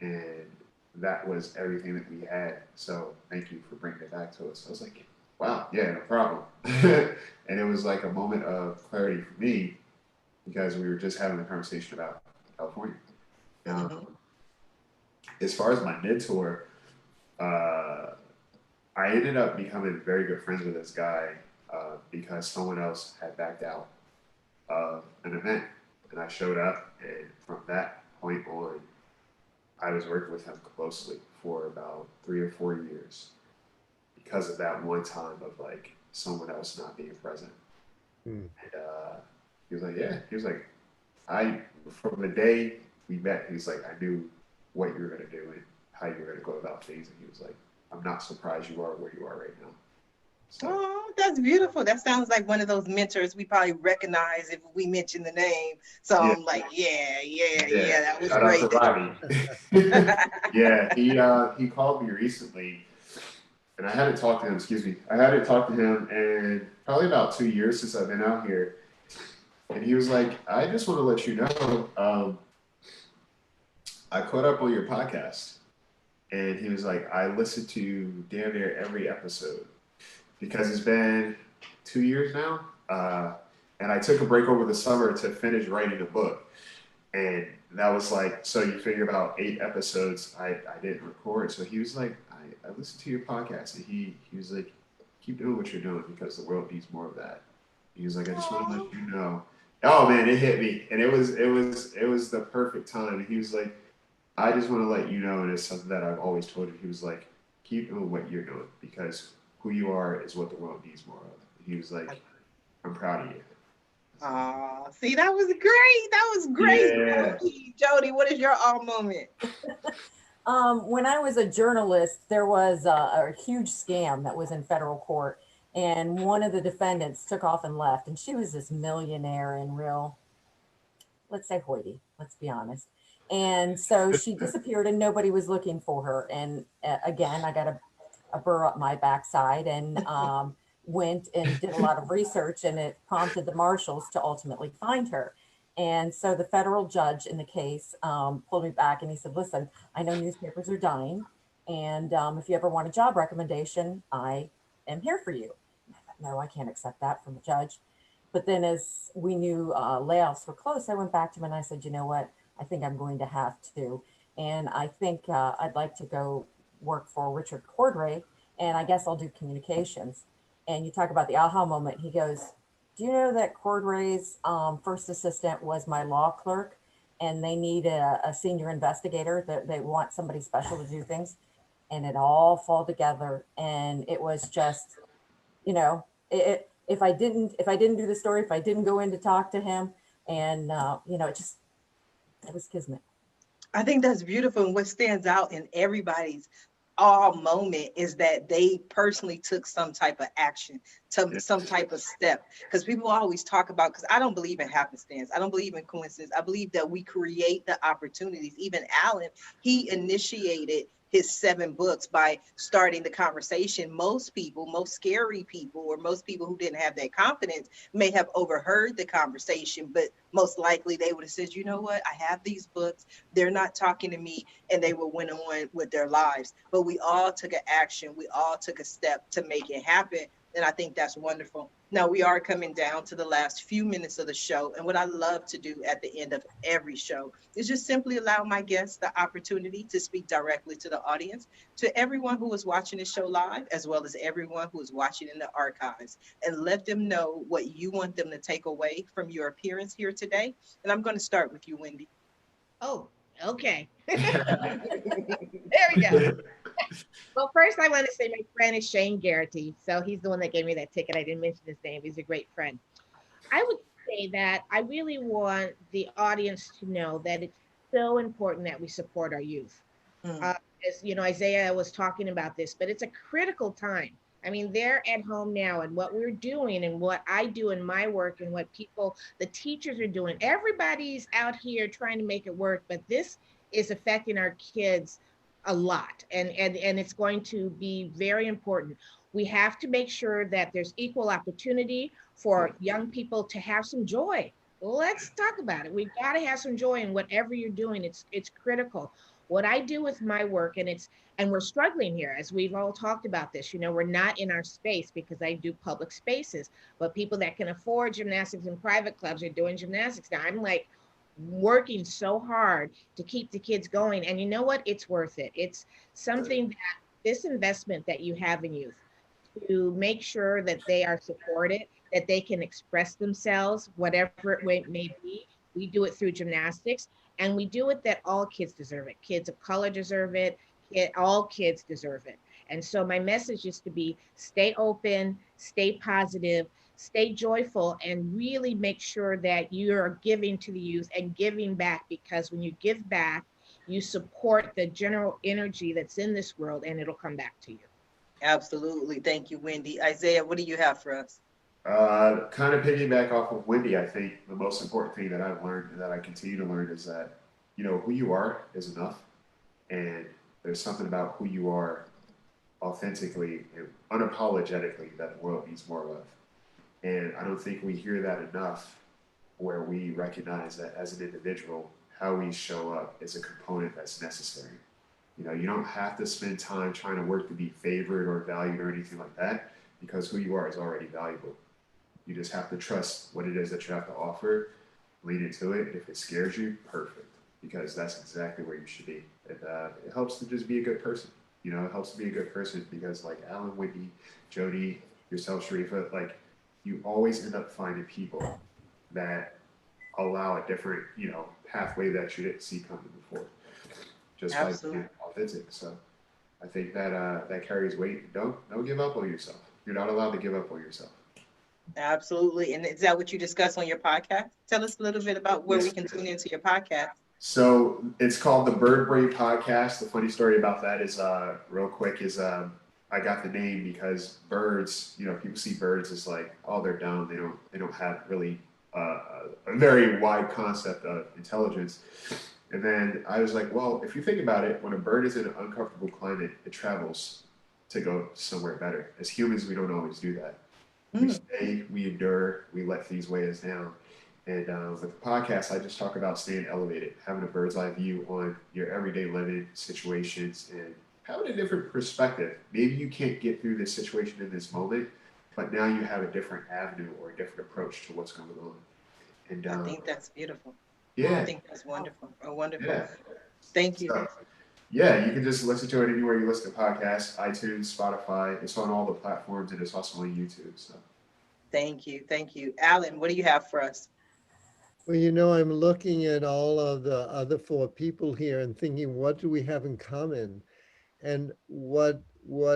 And that was everything that we had. So thank you for bringing it back to us. I was like, wow, yeah, no problem. And it was like a moment of clarity for me because we were just having a conversation about California. As far as my mentor, I ended up becoming very good friends with this guy because someone else had backed out of an event. And I showed up, and from that point on, I was working with him closely for about 3 or 4 years. Because of that one time of like someone else not being present. And he was like, yeah, he was like, from the day we met, he was like, I knew what you were going to do and how you were going to go about things. And he was like, I'm not surprised you are where you are right now. So, Oh, that's beautiful. That sounds like one of those mentors we probably recognize if we mention the name. So yeah. I'm like, yeah, that was great. Yeah, he called me recently. And I hadn't talked to him, and probably about 2 years since I've been out here. And he was like, I just want to let you know, I caught up on your podcast. And he was like, I listened to damn near every episode because it's been 2 years now. And I took a break over the summer to finish writing a book. And that was like, so you figure about 8 episodes I didn't record. So he was like, I listened to your podcast, and he was like, keep doing what you're doing because the world needs more of that. He was like, I just want to let you know. Oh man, it hit me, and it was the perfect time. And he was like, I just want to let you know, and it's something that I've always told you. He was like, keep doing what you're doing because who you are is what the world needs more of. He was like, I'm proud of you. See, that was great. That was great. Yeah. Jodi, what is your all moment? When I was a journalist, there was a huge scam that was in federal court, and one of the defendants took off and left, and she was this millionaire in real, let's say hoity, let's be honest. And so she disappeared and nobody was looking for her. And again, I got a burr up my backside and went and did a lot of research, and it prompted the marshals to ultimately find her. And so the federal judge in the case pulled me back and he said, listen, I know newspapers are dying. And if you ever want a job recommendation, I am here for you. I thought, no, I can't accept that from a judge. But then as we knew layoffs were close, I went back to him and I said, you know what, I think I'm going to have to. And I think I'd like to go work for Richard Cordray, and I guess I'll do communications. And you talk about the aha moment. He goes, do you know that Cordray's first assistant was my law clerk, and they need a senior investigator, that they want somebody special to do things? And it all fall together. And it was just, you know, if I didn't do the story, if I didn't go in to talk to him, and you know, it was kismet. I think that's beautiful. And what stands out in everybody's all moment is that they personally took some type of action, some type of step. Because people always talk about, because I don't believe in happenstance. I don't believe in coincidence. I believe that we create the opportunities. Even Allen, he initiated his 7 books by starting the conversation. Most people, most scary people, or most people who didn't have that confidence may have overheard the conversation, but most likely they would have said, you know what, I have these books, they're not talking to me, and they would went on with their lives. But we all took an action, we all took a step to make it happen. And I think that's wonderful. Now we are coming down to the last few minutes of the show. And what I love to do at the end of every show is just simply allow my guests the opportunity to speak directly to the audience, to everyone who is watching this show live, as well as everyone who is watching in the archives, and let them know what you want them to take away from your appearance here today. And I'm going to start with you, Wendy. Oh, okay. There we go. Well, first I want to say my friend is Shane Garrity. So he's the one that gave me that ticket. I didn't mention his name. He's a great friend. I would say that I really want the audience to know that it's so important that we support our youth. As you know, Isaiah was talking about this, but it's a critical time. I mean, they're at home now, and what we're doing and what I do in my work and what the teachers are doing, everybody's out here trying to make it work, but this is affecting our kids a lot, and it's going to be very important. We have to make sure that there's equal opportunity for young people to have some joy. Let's talk about it. We've got to have some joy in whatever you're doing. It's critical. What I do with my work, and we're struggling here, as we've all talked about this, you know, we're not in our space because I do public spaces, but people that can afford gymnastics in private clubs are doing gymnastics. Now I'm like working so hard to keep the kids going. And you know what? It's worth it. It's something that this investment that you have in youth, to make sure that they are supported, that they can express themselves, whatever it may be. We do it through gymnastics, and we do it that all kids deserve it. Kids of color deserve it. All kids deserve it. And so my message is to be, stay open, stay positive, stay joyful, and really make sure that you're giving to the youth and giving back, because when you give back, you support the general energy that's in this world, and it'll come back to you. Absolutely. Thank you, Wendy. Isaiah, what do you have for us? Kind of piggyback off of Wendy, I think the most important thing that I've learned and that I continue to learn is that, you know, who you are is enough. And there's something about who you are authentically and unapologetically that the world needs more of. And I don't think we hear that enough, where we recognize that as an individual, how we show up is a component that's necessary. You know, you don't have to spend time trying to work to be favored or valued or anything like that, because who you are is already valuable. You just have to trust what it is that you have to offer, lean into it. If it scares you, perfect, because that's exactly where you should be. It helps to just be a good person. You know, it helps to be a good person because, like Allen, Wendy, Jodi, yourself, Sharifa, like, you always end up finding people that allow a different, you know, pathway that you didn't see coming before, just Absolutely. by being authentic. So I think that that carries weight. Don't give up on yourself. You're not allowed to give up on yourself. Absolutely. And is that what you discuss on your podcast? Tell us a little bit about where we Yes. can tune into your podcast. So it's called the Bird Brain Podcast. The funny story about that is, real quick, is I got the name because birds, people see birds as like, oh, they're dumb. They don't have really a very wide concept of intelligence. And then I was like, well, if you think about it, when a bird is in an uncomfortable climate, it travels to go somewhere better. As humans, we don't always do that. We stay, we endure, we let things weigh us down. And with the podcast, I just talk about staying elevated, having a bird's eye view on your everyday living situations and having a different perspective. Maybe you can't get through this situation in this moment, but now you have a different avenue or a different approach to what's going on. And I think that's beautiful. yeah, I think that's wonderful. Oh, wonderful. yeah. Thank you. So, yeah, you can just listen to it anywhere you listen to podcasts, iTunes, Spotify. It's on all the platforms, and it's also on YouTube. So Thank you. Thank you. Alan, what do you have for us? Well, I'm looking at all of the other four people here and thinking, what do we have in common? And what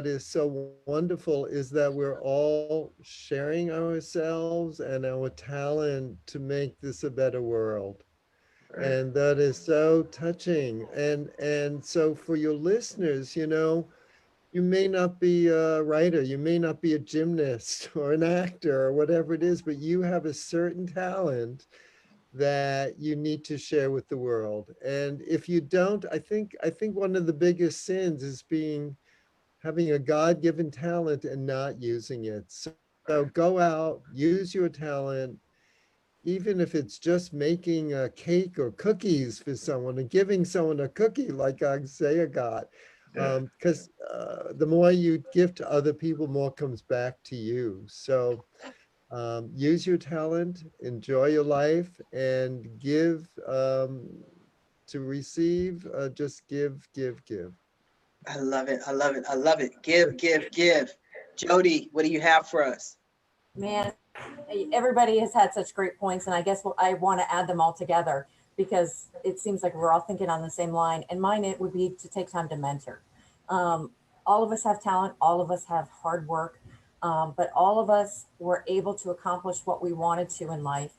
is so wonderful is that we're all sharing ourselves and our talent to make this a better world. right. And that is so touching. And so for your listeners, you may not be a writer, you may not be a gymnast or an actor or whatever it is, but you have a certain talent that you need to share with the world. And if you don't, I think one of the biggest sins is having a God-given talent and not using it. So go out, use your talent, even if it's just making a cake or cookies for someone and giving someone a cookie like Isaiah got. Yeah. Because the more you give to other people, more comes back to you. So use your talent, enjoy your life, and give to receive. Just give, give, give. I love it. I love it. I love it. Give, give, give. Jodi, what do you have for us? Man, everybody has had such great points, and I guess I want to add them all together because it seems like we're all thinking on the same line. And mine, it would be to take time to mentor. All of us have talent. All of us have hard work. But all of us were able to accomplish what we wanted to in life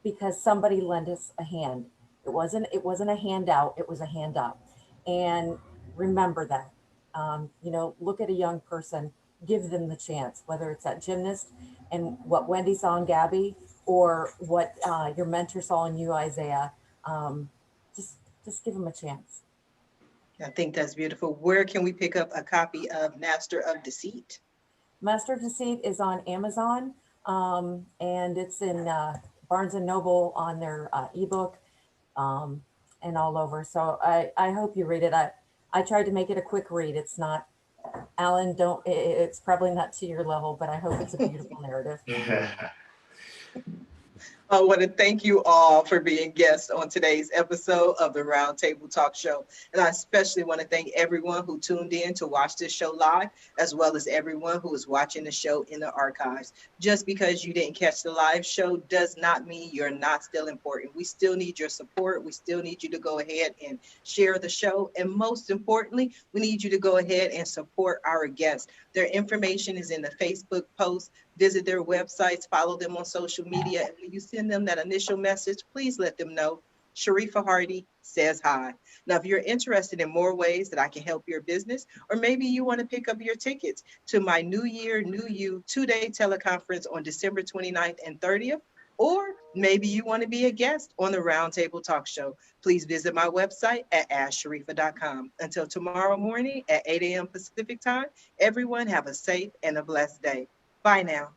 because somebody lent us a hand. It wasn't a handout, it was a hand up. And remember that. Look at a young person, give them the chance, whether it's that gymnast and what Wendy saw in Gabby or what your mentor saw in you, Isaiah. Just give them a chance. I think that's beautiful. Where can we pick up a copy of Master of Deceit? Master of Deceit is on Amazon, and it's in Barnes and Noble on their ebook, and all over. So I hope you read it. I tried to make it a quick read. It's not, Alan, it's probably not to your level, but I hope it's a beautiful narrative. I want to thank you all for being guests on today's episode of the Roundtable Talk Show. And I especially want to thank everyone who tuned in to watch this show live, as well as everyone who is watching the show in the archives. Just because you didn't catch the live show does not mean you're not still important. We still need your support. We still need you to go ahead and share the show. And most importantly, we need you to go ahead and support our guests. Their information is in the Facebook post. Visit their websites, follow them on social media, and when you send them that initial message, please let them know Sharifa Hardy says hi. Now, if you're interested in more ways that I can help your business, or maybe you want to pick up your tickets to my New Year, New You 2-day teleconference on December 29th and 30th, or maybe you want to be a guest on the Roundtable Talk Show, please visit my website at ashsharifa.com. Until tomorrow morning at 8 a.m. Pacific time, everyone have a safe and a blessed day. Bye now.